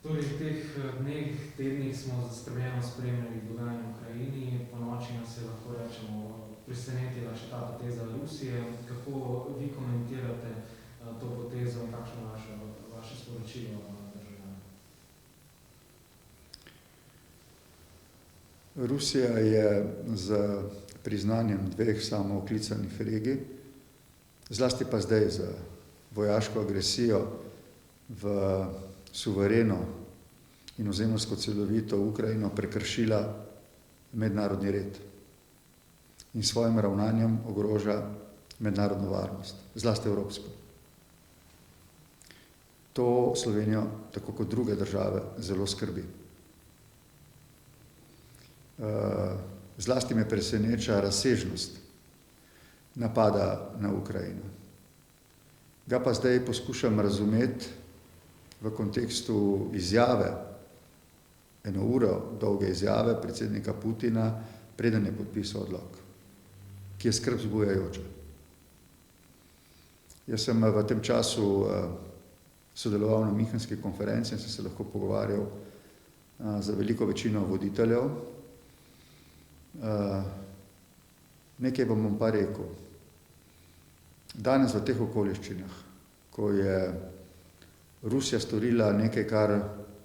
Torej, v teh dneh, tednih smo zaskrbljeno spremljali dogajanje v Ukrajini, ponoči nas je, lahko rečemo, presenetila še ta poteza Rusije. Kako vi komentirate to potezo in kakšno vaše sporočilo državljanom? Rusija je z priznanjem dveh samooklicanih regij, zlasti pa zdaj z vojaško agresijo v suvereno in ozemeljsko celovito Ukrajino prekršila mednarodni red in svojim ravnanjem ogroža mednarodno varnost, zlasti evropsko. To Slovenijo, tako kot druge države, zelo skrbi. Zlasti me preseneča razsežnost napada na Ukrajino. Ga pa zdaj poskušam razumeti v kontekstu izjave, eno uro dolge izjave predsednika Putina, preden je podpisal odlok, ki je skrb vzbujajoča. Jaz sem v tem času sodeloval na Münchenski konferenci in sem se lahko pogovarjal z veliko večino voditeljev. Nekaj vam bom pa rekel. Danes v teh okoliščinah, ko je Rusija storila nekaj, kar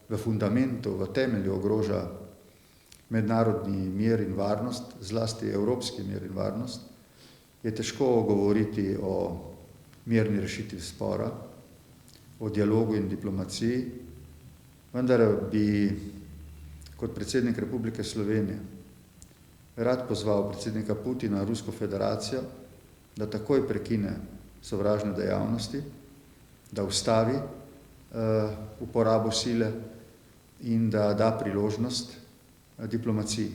v fundamentu, v temelju ogroža mednarodni mir in varnost, zlasti evropski mir in varnost, je težko govoriti o mirni rešitvi spora, o dialogu in diplomaciji, vendar bi kot predsednik Republike Slovenije rad pozval predsednika Putina, Rusko federacijo, da takoj prekine sovražne dejavnosti, da ustavi uporabo sile in da da priložnost diplomaciji.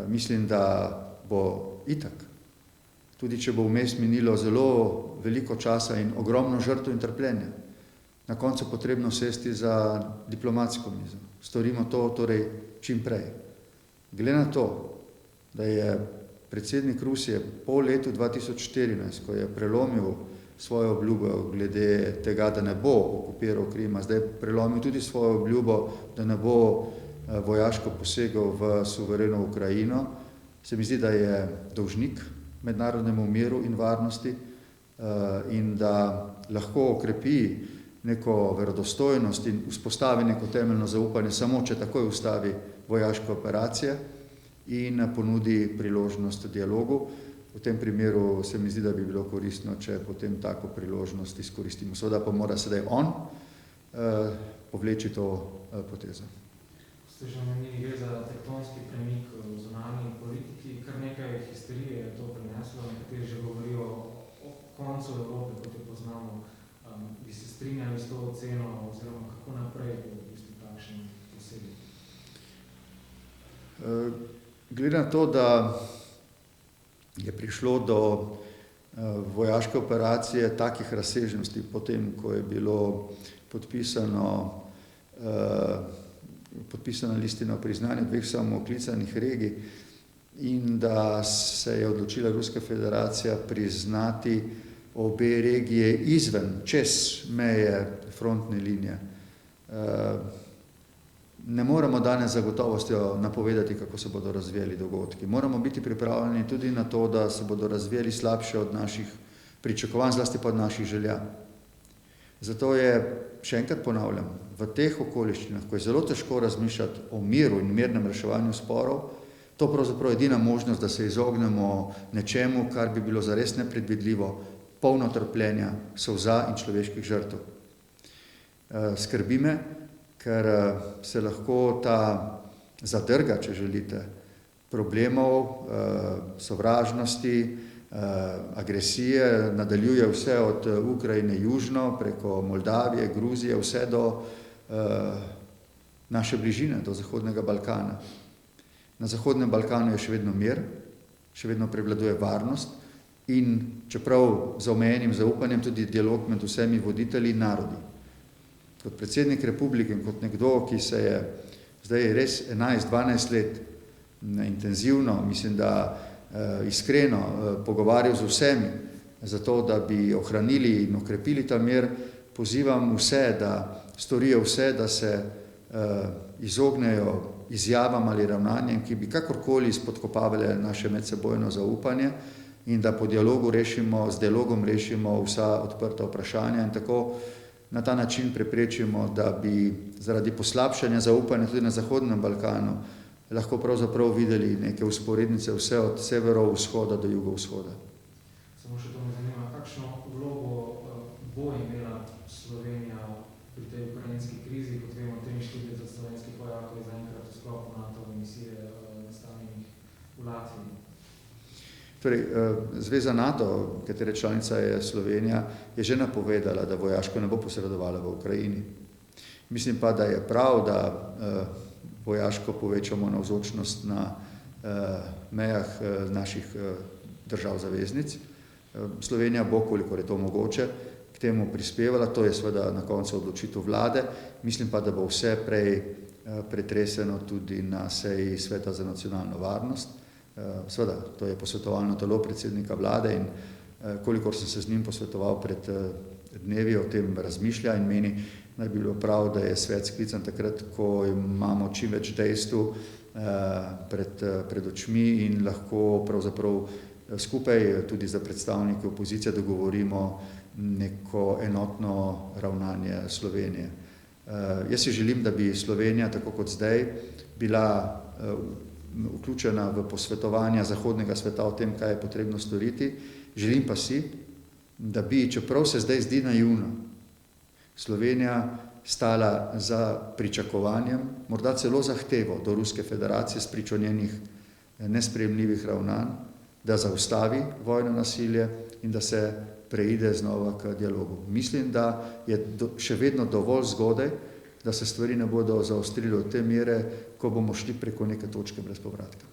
Mislim, da bo itak, tudi če bo vmes minilo zelo veliko časa in ogromno žrtev in trpljenja, na koncu potrebno sesti za diplomatsko mizo. Storimo to torej čim prej. Glede na to, da je predsednik Rusije po letu 2014, ko je prelomil svojo obljubo glede tega, da ne bo okupiral Krima, zdaj prelomil tudi svojo obljubo, da ne bo vojaško posegal v suvereno Ukrajino, se mi zdi, da je dolžnik mednarodnemu miru in varnosti in da lahko okrepi neko verodostojnost in vzpostavi neko temeljno zaupanje samo, če takoj ustavi vojaške operacije in ponudi priložnost dialogu. V tem primeru se mi zdi, da bi bilo koristno, če potem tako priložnost izkoristimo. Seveda pa mora sedaj on povleči to potezo. Ste že omenili, gre za tektonski premik v zunanji politiki, kar nekaj histerije je to prineslo, nekateri že govorijo o koncu Evrope, kot jo poznamo. Bi se strinjali s to oceno, oziroma kako naprej po v bistvu takšen posebej? Glede na to, da je prišlo do vojaške operacije takih razsežnosti potem, ko je bilo podpisana listina o priznanju dveh samooklicanih regij in da se je odločila Ruska federacija priznati obe regije izven, čez meje frontne linije. Ne moremo danes za gotovostjo napovedati, kako se bodo razvijali dogodki. Moramo biti pripravljeni tudi na to, da se bodo razvijali slabše od naših pričakovanj, zlasti pa od naših želja. Zato je, še enkrat ponavljam, v teh okoliščinah, ko je zelo težko razmišljati o miru in mirnem reševanju sporov, to pravzaprav edina možnost, da se izognemo nečemu, kar bi bilo zares nepredvidljivo, polno trpljenja, solza in človeških žrtev. Skrbi me, ker se lahko ta zadrga, če želite, problemov, sovražnosti, agresije nadaljuje vse od Ukrajine južno, preko Moldavije, Gruzije, vse do naše bližine, do Zahodnega Balkana. Na Zahodnem Balkanu je še vedno mir, še vedno prevladuje varnost in čeprav z omejenim zaupanjem tudi dialog med vsemi voditelji in narodi. Kot predsednik republike in kot nekdo, ki se je zdaj res 11-12 let intenzivno, mislim, da iskreno pogovarjal z vsemi, zato da bi ohranili in okrepili ta mir, pozivam vse, da storijo vse, da se izognejo izjavam ali ravnanjem, ki bi kakorkoli spodkopavale naše medsebojno zaupanje in da z dialogom rešimo vsa odprta vprašanja in tako na ta način preprečimo, da bi zaradi poslabšanja zaupanja tudi na Zahodnem Balkanu lahko pravzaprav videli neke vzporednice vse od severovzhoda do jugovzhoda. Samo še to me zanima, kakšno vlogo bo imela Slovenija pri tej ukrajinski krizi, kot vemo, 43 slovenskih vojakov je zaenkrat v sklopu NATO misije nastanjenih v Latviji. Torej, Zveza NATO, katere članica je Slovenija, je že napovedala, da vojaško ne bo posredovala v Ukrajini. Mislim pa, da je prav, da vojaško povečamo navzočnost na mejah naših držav zaveznic. Slovenija bo, kolikor je to mogoče, k temu prispevala, to je seveda na koncu odločitev vlade, mislim pa, da bo vse prej pretreseno tudi na seji Sveta za nacionalno varnost. Seveda, to je posvetovalno telo predsednika vlade in kolikor sem se z njim posvetoval pred dnevi, o tem razmišlja in meni, da bi bilo prav, da je svet sklican takrat, ko imamo čim več dejstev pred očmi in lahko pravzaprav skupaj tudi za predstavnike opozicije dogovorimo neko enotno ravnanje Slovenije. Jaz si želim, da bi Slovenija, tako kot zdaj, bila vključena v posvetovanja zahodnega sveta o tem, kaj je potrebno storiti. Želim pa si, da bi, čeprav se zdaj zdi naivno, Slovenija stala za pričakovanjem, morda celo zahtevo do Ruske federacije spričo njenih nesprejemljivih ravnanj, da zaustavi vojno nasilje in da se preide znova k dialogu. Mislim, da je še vedno dovolj zgodaj, da se stvari ne bodo zaostrile od te mere, ko bomo šli preko neke točke brez povratka.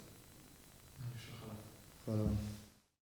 Najlepša hvala. Hvala vam.